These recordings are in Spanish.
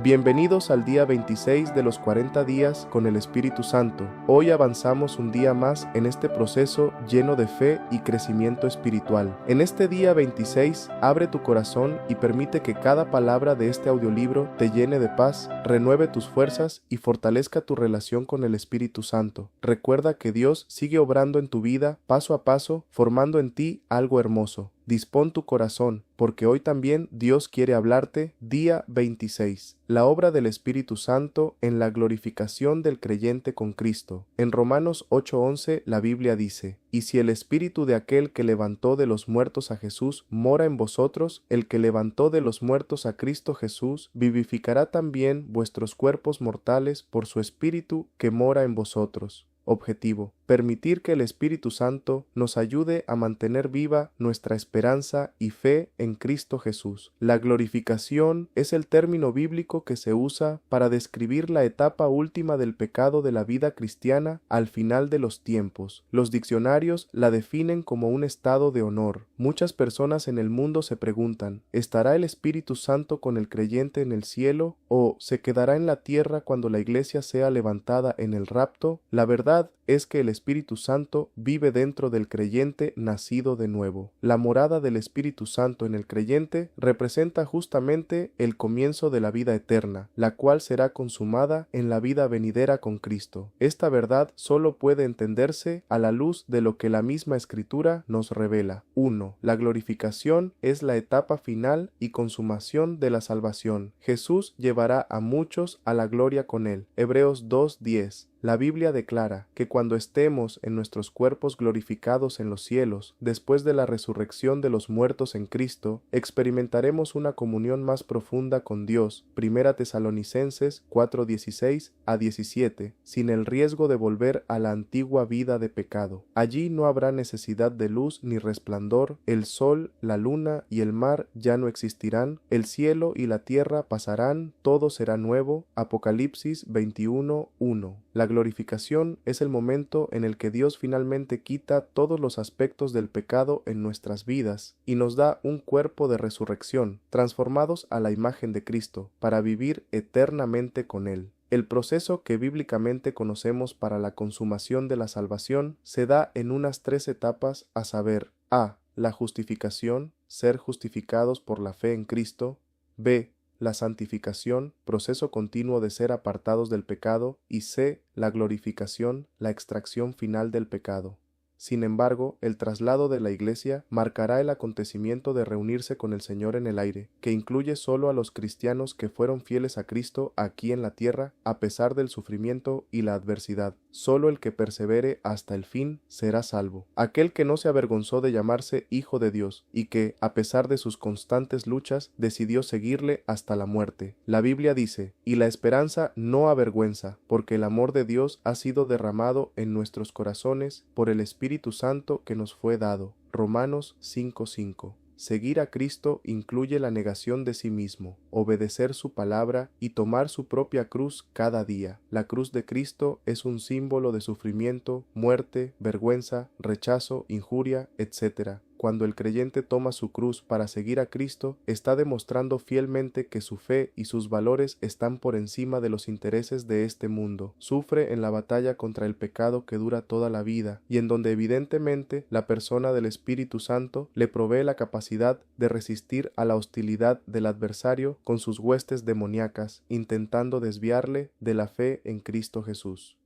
Bienvenidos al día 26 de los 40 días con el Espíritu Santo. Hoy avanzamos un día más en este proceso lleno de fe y crecimiento espiritual. En este día 26, abre tu corazón y permite que cada palabra de este audiolibro te llene de paz, renueve tus fuerzas y fortalezca tu relación con el Espíritu Santo. Recuerda que Dios sigue obrando en tu vida paso a paso, formando en ti algo hermoso. Dispón tu corazón, porque hoy también Dios quiere hablarte. Día 26. La obra del Espíritu Santo en la glorificación del creyente con Cristo. En Romanos 8:11 la Biblia dice: Y si el Espíritu de aquel que levantó de los muertos a Jesús mora en vosotros, el que levantó de los muertos a Cristo Jesús vivificará también vuestros cuerpos mortales por su Espíritu que mora en vosotros. Objetivo: permitir que el Espíritu Santo nos ayude a mantener viva nuestra esperanza y fe en Cristo Jesús. La glorificación es el término bíblico que se usa para describir la etapa última del pecado de la vida cristiana al final de los tiempos. Los diccionarios la definen como un estado de honor. Muchas personas en el mundo se preguntan: ¿estará el Espíritu Santo con el creyente en el cielo o se quedará en la tierra cuando la iglesia sea levantada en el rapto? La verdad es que el Espíritu Santo vive dentro del creyente nacido de nuevo. La morada del Espíritu Santo en el creyente representa justamente el comienzo de la vida eterna, la cual será consumada en la vida venidera con Cristo. Esta verdad solo puede entenderse a la luz de lo que la misma Escritura nos revela. 1. La glorificación es la etapa final y consumación de la salvación. Jesús llevará a muchos a la gloria con él. Hebreos 2:10. La Biblia declara que cuando estemos en nuestros cuerpos glorificados en los cielos, después de la resurrección de los muertos en Cristo, experimentaremos una comunión más profunda con Dios. 1 Tesalonicenses 4:16-17, sin el riesgo de volver a la antigua vida de pecado. Allí no habrá necesidad de luz ni resplandor, el sol, la luna y el mar ya no existirán, el cielo y la tierra pasarán, todo será nuevo. Apocalipsis 21:1. La glorificación es el momento en el que Dios finalmente quita todos los aspectos del pecado en nuestras vidas y nos da un cuerpo de resurrección, transformados a la imagen de Cristo, para vivir eternamente con Él. El proceso que bíblicamente conocemos para la consumación de la salvación se da en unas 3 etapas, a saber: A. La justificación, ser justificados por la fe en Cristo. B. La santificación, proceso continuo de ser apartados del pecado. Y C. La glorificación, la extracción final del pecado. Sin embargo, el traslado de la iglesia marcará el acontecimiento de reunirse con el Señor en el aire, que incluye solo a los cristianos que fueron fieles a Cristo aquí en la tierra, a pesar del sufrimiento y la adversidad. Solo el que persevere hasta el fin será salvo. Aquel que no se avergonzó de llamarse Hijo de Dios y que, a pesar de sus constantes luchas, decidió seguirle hasta la muerte. La Biblia dice: y la esperanza no avergüenza, porque el amor de Dios ha sido derramado en nuestros corazones por el Espíritu Santo que nos fue dado. Romanos 5:5. Seguir a Cristo incluye la negación de sí mismo, obedecer su palabra y tomar su propia cruz cada día. La cruz de Cristo es un símbolo de sufrimiento, muerte, vergüenza, rechazo, injuria, etc. Cuando el creyente toma su cruz para seguir a Cristo, está demostrando fielmente que su fe y sus valores están por encima de los intereses de este mundo. Sufre en la batalla contra el pecado que dura toda la vida y en donde evidentemente la persona del Espíritu Santo le provee la capacidad de resistir a la hostilidad del adversario con sus huestes demoníacas, intentando desviarle de la fe en Cristo Jesús.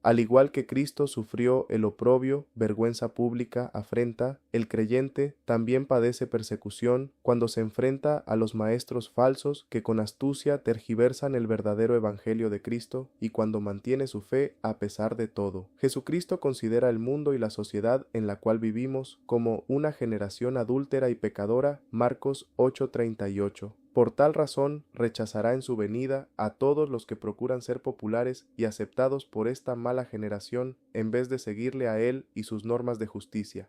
Al igual que Cristo sufrió el oprobio, vergüenza pública, afrenta, el creyente también padece persecución cuando se enfrenta a los maestros falsos que con astucia tergiversan el verdadero evangelio de Cristo y cuando mantiene su fe a pesar de todo. Jesucristo considera el mundo y la sociedad en la cual vivimos como una generación adúltera y pecadora. Marcos 8:38. Por tal razón rechazará en su venida a todos los que procuran ser populares y aceptados por esta mala generación en vez de seguirle a él y sus normas de justicia.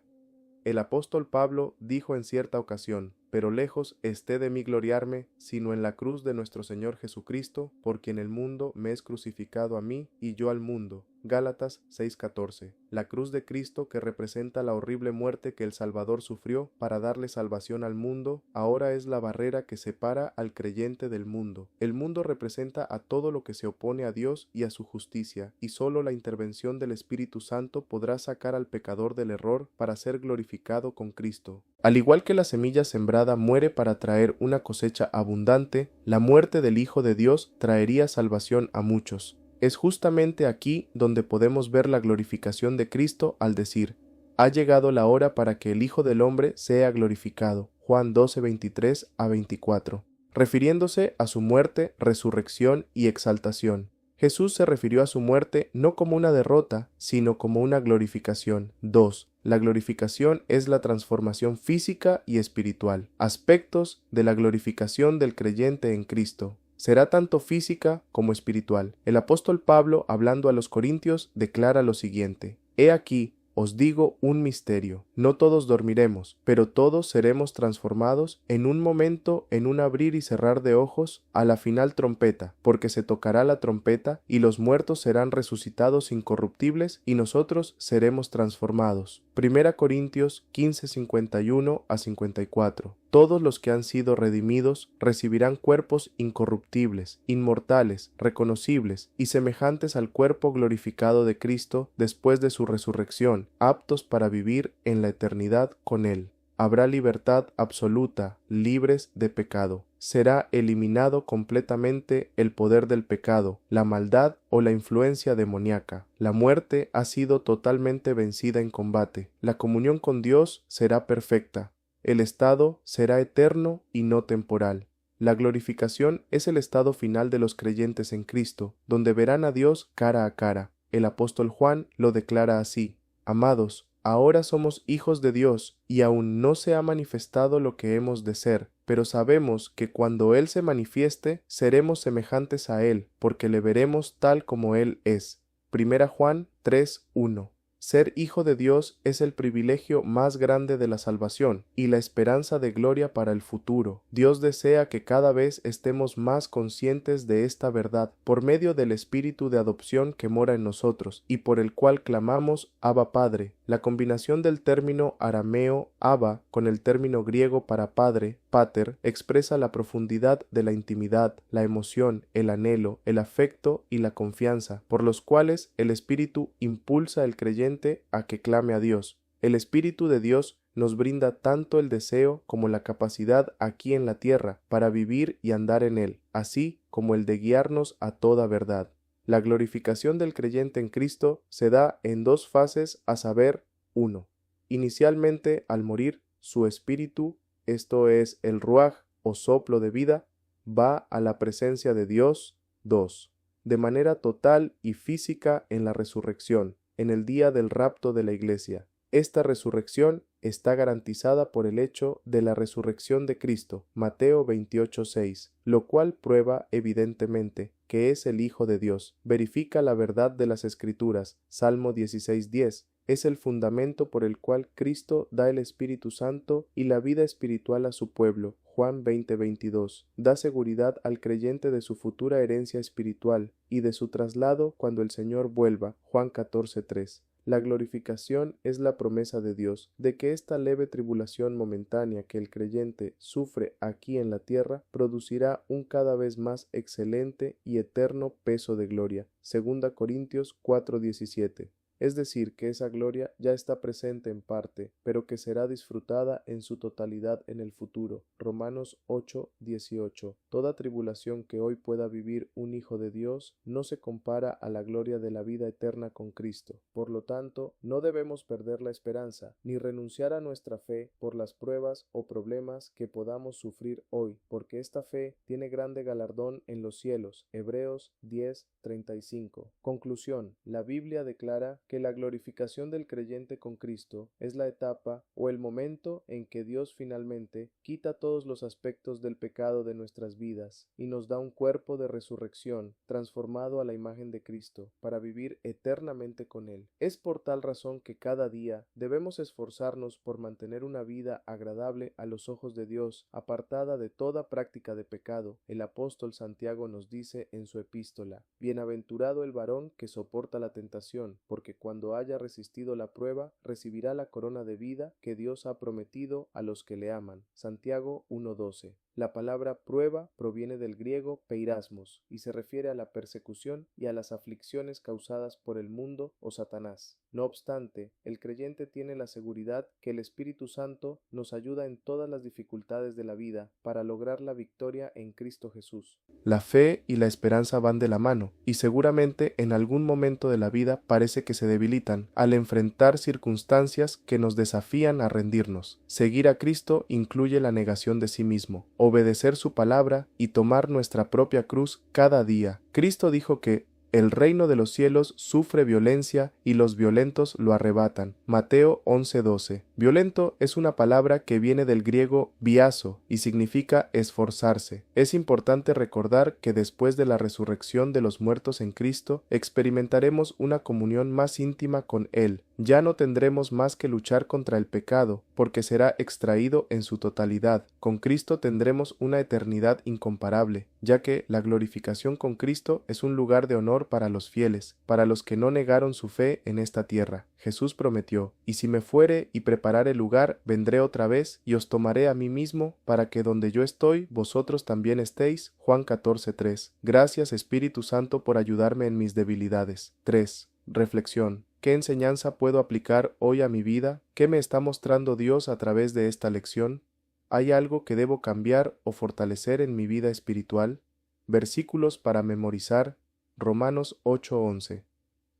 El apóstol Pablo dijo en cierta ocasión: pero lejos esté de mí gloriarme, sino en la cruz de nuestro Señor Jesucristo, por quien el mundo me es crucificado a mí y yo al mundo. Gálatas 6:14. La cruz de Cristo, que representa la horrible muerte que el Salvador sufrió para darle salvación al mundo, ahora es la barrera que separa al creyente del mundo. El mundo representa a todo lo que se opone a Dios y a su justicia, y solo la intervención del Espíritu Santo podrá sacar al pecador del error para ser glorificado con Cristo. Al igual que la semilla sembrada muere para traer una cosecha abundante, la muerte del Hijo de Dios traería salvación a muchos. Es justamente aquí donde podemos ver la glorificación de Cristo al decir: ha llegado la hora para que el Hijo del Hombre sea glorificado. Juan 12:23-24, refiriéndose a su muerte, resurrección y exaltación. Jesús se refirió a su muerte no como una derrota, sino como una glorificación. 2. La glorificación es la transformación física y espiritual. Aspectos de la glorificación del creyente en Cristo. Será tanto física como espiritual. El apóstol Pablo, hablando a los corintios, declara lo siguiente: He aquí, os digo un misterio. No todos dormiremos, pero todos seremos transformados en un momento, en un abrir y cerrar de ojos, a la final trompeta, porque se tocará la trompeta, y los muertos serán resucitados incorruptibles, y nosotros seremos transformados. 1 Corintios 15:51-54. Todos los que han sido redimidos recibirán cuerpos incorruptibles, inmortales, reconocibles y semejantes al cuerpo glorificado de Cristo después de su resurrección, aptos para vivir en la eternidad con Él. Habrá libertad absoluta, libres de pecado. Será eliminado completamente el poder del pecado, la maldad o la influencia demoníaca. La muerte ha sido totalmente vencida en combate. La comunión con Dios será perfecta. El estado será eterno y no temporal. La glorificación es el estado final de los creyentes en Cristo, donde verán a Dios cara a cara. El apóstol Juan lo declara así: Amados, ahora somos hijos de Dios, y aún no se ha manifestado lo que hemos de ser, pero sabemos que cuando Él se manifieste, seremos semejantes a Él, porque le veremos tal como Él es. 1 Juan 3:1. Ser hijo de Dios es el privilegio más grande de la salvación y la esperanza de gloria para el futuro. Dios desea que cada vez estemos más conscientes de esta verdad por medio del Espíritu de adopción que mora en nosotros y por el cual clamamos Abba Padre. La combinación del término arameo Abba con el término griego para padre, pater, expresa la profundidad de la intimidad, la emoción, el anhelo, el afecto y la confianza, por los cuales el Espíritu impulsa al creyente a que clame a Dios. El Espíritu de Dios nos brinda tanto el deseo como la capacidad aquí en la tierra para vivir y andar en él, así como el de guiarnos a toda verdad. La glorificación del creyente en Cristo se da en dos fases, a saber, 1. Inicialmente, al morir, su espíritu, esto es el ruaj o soplo de vida, va a la presencia de Dios. 2. De manera total y física en la resurrección, en el día del rapto de la iglesia. Esta resurrección está garantizada por el hecho de la resurrección de Cristo, Mateo 28:6, lo cual prueba evidentemente que es el Hijo de Dios. Verifica la verdad de las Escrituras, Salmo 16:10. Es el fundamento por el cual Cristo da el Espíritu Santo y la vida espiritual a su pueblo, Juan 20:22. Da seguridad al creyente de su futura herencia espiritual y de su traslado cuando el Señor vuelva, Juan 14:3. La glorificación es la promesa de Dios de que esta leve tribulación momentánea que el creyente sufre aquí en la tierra producirá un cada vez más excelente y eterno peso de gloria. 2 Corintios 4:17. Es decir, que esa gloria ya está presente en parte, pero que será disfrutada en su totalidad en el futuro. Romanos 8:18. Toda tribulación que hoy pueda vivir un hijo de Dios no se compara a la gloria de la vida eterna con Cristo. Por lo tanto, no debemos perder la esperanza, ni renunciar a nuestra fe por las pruebas o problemas que podamos sufrir hoy, porque esta fe tiene grande galardón en los cielos. Hebreos 10:35. Conclusión. La Biblia declara que la glorificación del creyente con Cristo es la etapa o el momento en que Dios finalmente quita todos los aspectos del pecado de nuestras vidas y nos da un cuerpo de resurrección transformado a la imagen de Cristo para vivir eternamente con Él. Es por tal razón que cada día debemos esforzarnos por mantener una vida agradable a los ojos de Dios, apartada de toda práctica de pecado. El apóstol Santiago nos dice en su epístola: Bienaventurado el varón que soporta la tentación, porque cuando haya resistido la prueba, recibirá la corona de vida que Dios ha prometido a los que le aman. Santiago 1:12. La palabra prueba proviene del griego peirasmos y se refiere a la persecución y a las aflicciones causadas por el mundo o Satanás. No obstante, el creyente tiene la seguridad que el Espíritu Santo nos ayuda en todas las dificultades de la vida para lograr la victoria en Cristo Jesús. La fe y la esperanza van de la mano, y seguramente en algún momento de la vida parece que se debilitan al enfrentar circunstancias que nos desafían a rendirnos. Seguir a Cristo incluye la negación de sí mismo, obedecer su palabra y tomar nuestra propia cruz cada día. Cristo dijo que el reino de los cielos sufre violencia y los violentos lo arrebatan. Mateo 11:12. Violento es una palabra que viene del griego biazo y significa esforzarse. Es importante recordar que después de la resurrección de los muertos en Cristo, experimentaremos una comunión más íntima con Él. Ya no tendremos más que luchar contra el pecado, porque será extraído en su totalidad. Con Cristo tendremos una eternidad incomparable, ya que la glorificación con Cristo es un lugar de honor para los fieles, para los que no negaron su fe en esta tierra. Jesús prometió: y si me fuere y preparare lugar, vendré otra vez y os tomaré a mí mismo, para que donde yo estoy, vosotros también estéis. Juan 14:3. Gracias, Espíritu Santo, por ayudarme en mis debilidades. 3. Reflexión. ¿Qué enseñanza puedo aplicar hoy a mi vida? ¿Qué me está mostrando Dios a través de esta lección? ¿Hay algo que debo cambiar o fortalecer en mi vida espiritual? Versículos para memorizar. Romanos 8:11.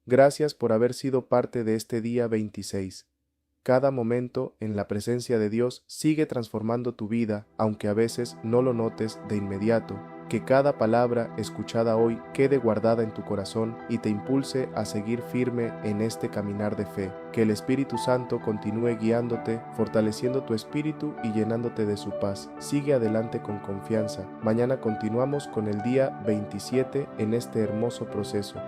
Gracias por haber sido parte de este día 26. Cada momento en la presencia de Dios sigue transformando tu vida, aunque a veces no lo notes de inmediato. Que cada palabra escuchada hoy quede guardada en tu corazón y te impulse a seguir firme en este caminar de fe. Que el Espíritu Santo continúe guiándote, fortaleciendo tu espíritu y llenándote de su paz. Sigue adelante con confianza. Mañana continuamos con el día 27 en este hermoso proceso.